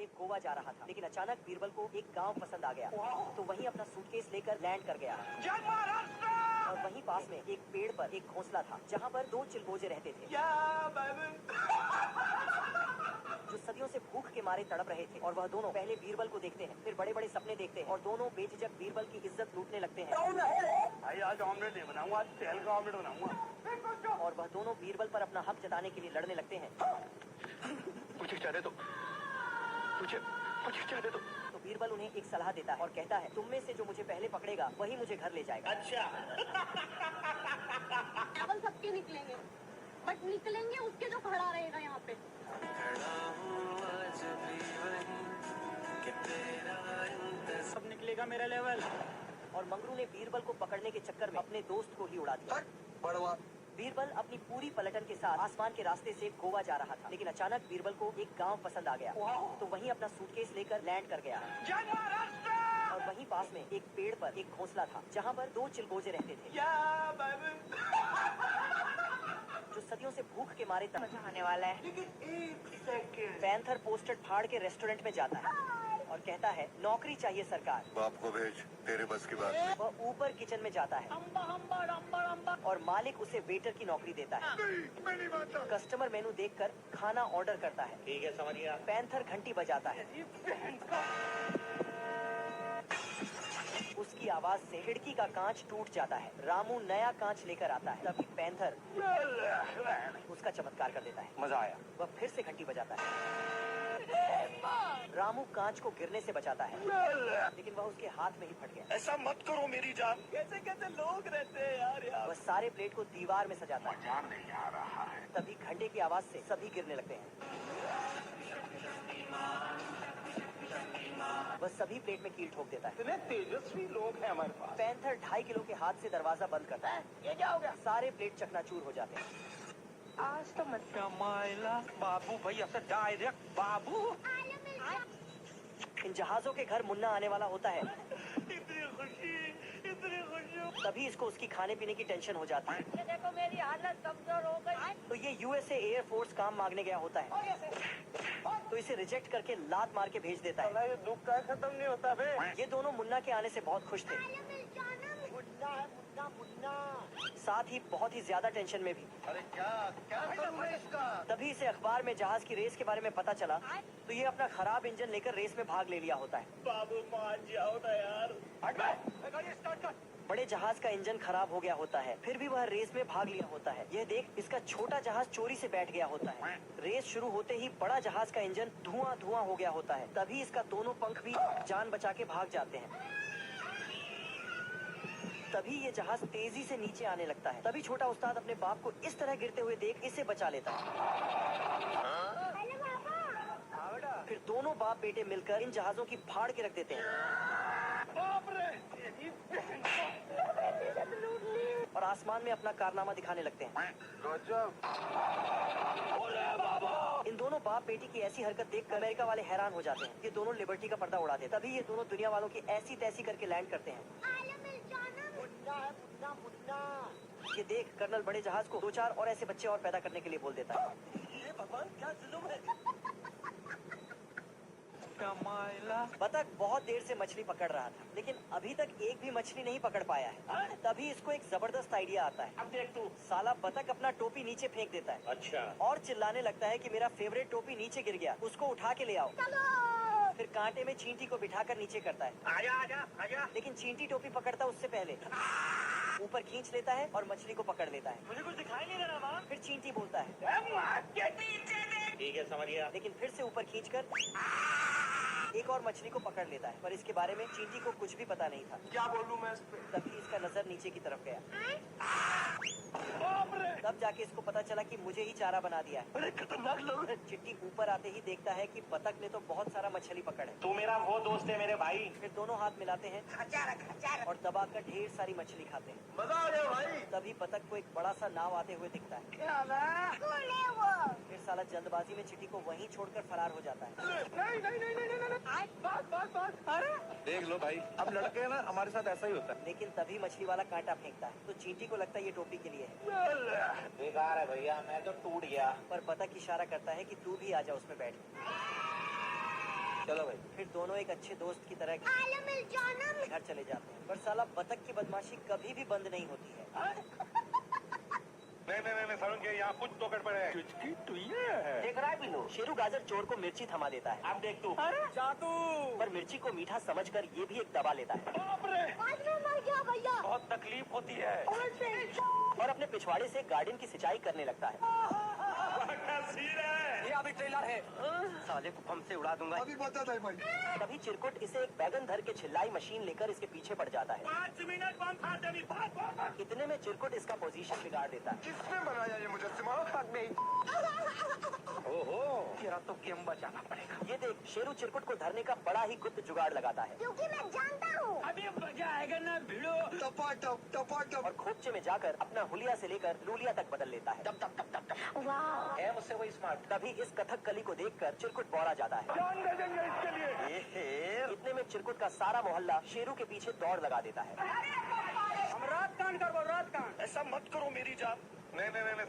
से गोवा जा रहा था, लेकिन अचानक बीरबल को एक गांव पसंद आ गया, तो वहीं अपना सूटकेस लेकर लैंड कर गया। और वहीं पास में एक पेड़ पर एक घोंसला था, जहां पर 2 चिलगोजे रहते थे जो सदियों से भूख के मारे तड़प रहे थे। और वह दोनों पहले बीरबल को देखते हैं, फिर बड़े बड़े सपने देखते हैं और दोनों बेझिझक बीरबल की इज्जत लूटने लगते हैं। आज ऑमलेट नहीं बनाऊंगा, आज तेल का ऑमलेट बनाऊंगा। और वह दोनों बीरबल पर अपना हक जताने के लिए लड़ने लगते हैं। मुझे चाहे तो मुझे चाहे तो बीरबल उन्हें एक सलाह देता है और कहता है, तुम में से जो मुझे पहले पकड़ेगा वही मुझे घर ले जाएगा। अच्छा। चावल सबके निकलेंगे, बट निकलेंगे उसके जो खड़ा रहेगा यहाँ पे। सब निकलेगा मेरा लेवल। और मंगरू ने बीरबल को पकड़ने के चक्कर में अपने दोस्त को ही उड़ा दिया। बड़वा बीरबल अपनी पूरी पलटन के साथ आसमान के रास्ते से गोवा जा रहा था, लेकिन अचानक बीरबल को एक गांव पसंद आ गया, तो वहीं अपना सूटकेस लेकर लैंड कर गया। और वहीं पास में एक पेड़ पर एक घोंसला था, जहां पर 2 चिलगोजे रहते थे जो सदियों से भूख के मारे तड़प आने वाला है। लेकिन एक सेकंड। पैंथर पोस्टर फाड़ के रेस्टोरेंट में जाता है और कहता है, नौकरी चाहिए सरकार। बाप को भेज, तेरे बस की बात नहीं। वह ऊपर किचन में जाता है और मालिक उसे वेटर की नौकरी देता है। मैं नहीं मानता। कस्टमर मेनू देखकर खाना ऑर्डर करता है। ठीक है, समझ गया। पैंथर घंटी बजाता है। उसकी आवाज से खिड़की का कांच टूट जाता है। रामू नया कांच लेकर आता है, तभी पैंथर उसका चमत्कार कर देता है। मजा आया। वह फिर से घंटी बजाता है। रामू कांच को गिरने से बचाता है, लेकिन वह उसके हाथ में ही फट गया। ऐसा मत करो मेरी जान। कैसे कैसे लोग रहते हैं यार। वह सारे प्लेट को दीवार में सजाता है। जान नहीं आ रहा है। तभी घंटे की आवाज से सभी गिरने लगते हैं। वह सभी प्लेट में कील ठोक देता है। इतने तेजस्वी लोग हैं हमारे पास। पैंथर 2.5 किलो के हाथ से दरवाजा बंद करता है। ये क्या हो गया? सारे प्लेट चकनाचूर हो जाते हैं। आज तो मत कमाइला बाबू भैया से डायरेक्ट बाबू। इन जहाजों के घर मुन्ना आने वाला होता है। इतनी खुशी। तभी इसको उसकी खाने पीने की टेंशन हो जाती है। ये देखो मेरी हालत कमजोर हो गई। तो ये यूएसए एयर फोर्स काम मांगने गया होता है, तो इसे रिजेक्ट करके लात मार के भेज देता है। ये दुख का खत्म नहीं होता बे। ये दोनों मुन्ना के आने से बहुत खुश थे, साथ ही बहुत ही ज्यादा टेंशन में भी। अरे क्या क्या करूँ इसका? तभी इसे अखबार में जहाज की रेस के बारे में पता चला, तो ये अपना खराब इंजन लेकर रेस में भाग ले लिया होता है। बाबू मान जाओ ना यार। गाड़ी स्टार्ट कर। बड़े जहाज का इंजन खराब हो गया होता है, फिर भी वह रेस में भाग लिया होता है। यह देख इसका छोटा जहाज चोरी से बैठ गया होता है। रेस शुरू होते ही बड़ा जहाज का इंजन धुआं धुआं हो गया होता है। तभी इसका दोनों पंख भी जान बचा के भाग जाते हैं। तभी ये जहाज तेजी से नीचे आने लगता है। तभी छोटा उस्ताद अपने बाप को इस तरह गिरते हुए देख इसे बचा लेता है। फिर दोनों बाप बेटे मिलकर इन जहाजों की फाड़ के रख देते हैं और आसमान में अपना कारनामा दिखाने लगते हैं। गजब। इन दोनों बाप बेटी की ऐसी हरकत देखकर अमेरिका वाले हैरान हो जाते हैं। ये दोनों लिबर्टी का पर्दा उड़ा देते। तभी ये दोनों दुनिया वालों की ऐसी तैसी करके लैंड करते हैं। ये देख कर्नल बड़े जहाज को 2-4 और ऐसे बच्चे और पैदा करने के लिए बोल देता है। ये भगवान क्या जुल्म है। कमाइला। बतख बहुत देर से मछली पकड़ रहा था, लेकिन अभी तक एक भी मछली नहीं पकड़ पाया है। तभी इसको एक जबरदस्त आइडिया आता है। अब देख तू। साला बतख अपना टोपी नीचे फेंक देता है अच्छा। और चिल्लाने लगता है कि मेरा फेवरेट टोपी नीचे गिर गया, उसको उठा के ले आओ। फिर कांटे में चींटी को बिठाकर नीचे करता है, आजा आजा आजा। लेकिन चींटी टोपी पकड़ता उससे पहले ऊपर खींच लेता है और मछली को पकड़ लेता है। मुझे कुछ दिखाई नहीं दे रहा माँ। फिर चींटी बोलता है, ठीक है समझ गया। लेकिन फिर से ऊपर खींचकर एक और मछली को पकड़ लेता है। पर इसके बारे में चींटी को कुछ भी पता नहीं था। क्या बोलूं मैं इस पे? तभी इसका नजर नीचे की तरफ गया। तब जाके इसको पता चला कि मुझे ही चारा बना दिया है। अरे खतरनाक लोग हैं। चिट्टी ऊपर आते ही देखता है कि बतख ने तो बहुत सारा मछली पकड़े। तू मेरा वो दोस्त है मेरे भाई। फिर दोनों हाथ मिलाते हैं और दबाकर ढेर सारी मछली खाते हैं। मजा आ गया भाई। तभी बतख को एक बड़ा सा नाव आते हुए दिखता है। फिर साला जल्दबाजी में चिट्टी को वहीं छोड़कर फरार हो जाता है। नहीं। बस। अरे देख लो भाई, अब लड़के ना हमारे साथ ऐसा ही होता है। लेकिन तभी मछली वाला कांटा फेंकता है, तो चींटी को लगता है ये टोपी के लिए है। बेकार है भैया, मैं तो टूट गया। पर बतख इशारा करता है कि तू भी आजा उसमें बैठ। चलो भाई। फिर दोनों एक अच्छे दोस्त की तरह आलम मिल जाना घर चले जाते हैं। पर साला बतख की बदमाशी कभी भी बंद नहीं होती है। नहीं सारुण के यहाँ कुछ तो गड़बड़ है। चुचकी टुइया है। देख रहा है बिल्लू, शेरू गाजर चोर को मिर्ची थमा देता है। अब देख तू। जादू। पर मिर्ची को मीठा समझकर ये भी एक दबा लेता है बाप रे, आज मैं मर गया भैया। बहुत तकलीफ होती है। और अपने पिछवाड़े से गार्डन की सिंचाई करने लगता है। ये अभी ट्रेलर है। साले को बम से उड़ा दूंगा। अभी बता दे भाई। तभी चिरकुट इसे एक बैगन धर के छिल्लाई मशीन लेकर इसके पीछे पड़ जाता है। 5 मिनट बम खा देनी। भाग। इतने में चिरकुट इसका पोजीशन बिगाड़ देता है। किसने बनाया ये मुजस्सिमा? ओहो, तेरा तो गेम बचाना पड़ेगा। ये देख, शेरू चिरकुट को धरने का बड़ा ही गुप्त जुगाड़ लगाता है क्योंकि मैं जानता हूँ। अभी मजा आएगा ना भिड़ो। टपा और खोपचे में जाकर अपना हुलिया से लेकर लूलिया तक बदल लेता है। वाह। है मुझसे वही स्मार्ट। तभी इस कथक कली को देखकर चिरकुट बौरा जाता है। जान दे देंगे इसके लिए। इतने में चिरकुट का सारा मोहल्ला शेरू के पीछे दौड़ लगा देता है। हम रात कांड कर बोल, रात कांड। ऐसा मत करो मेरी जान। नहीं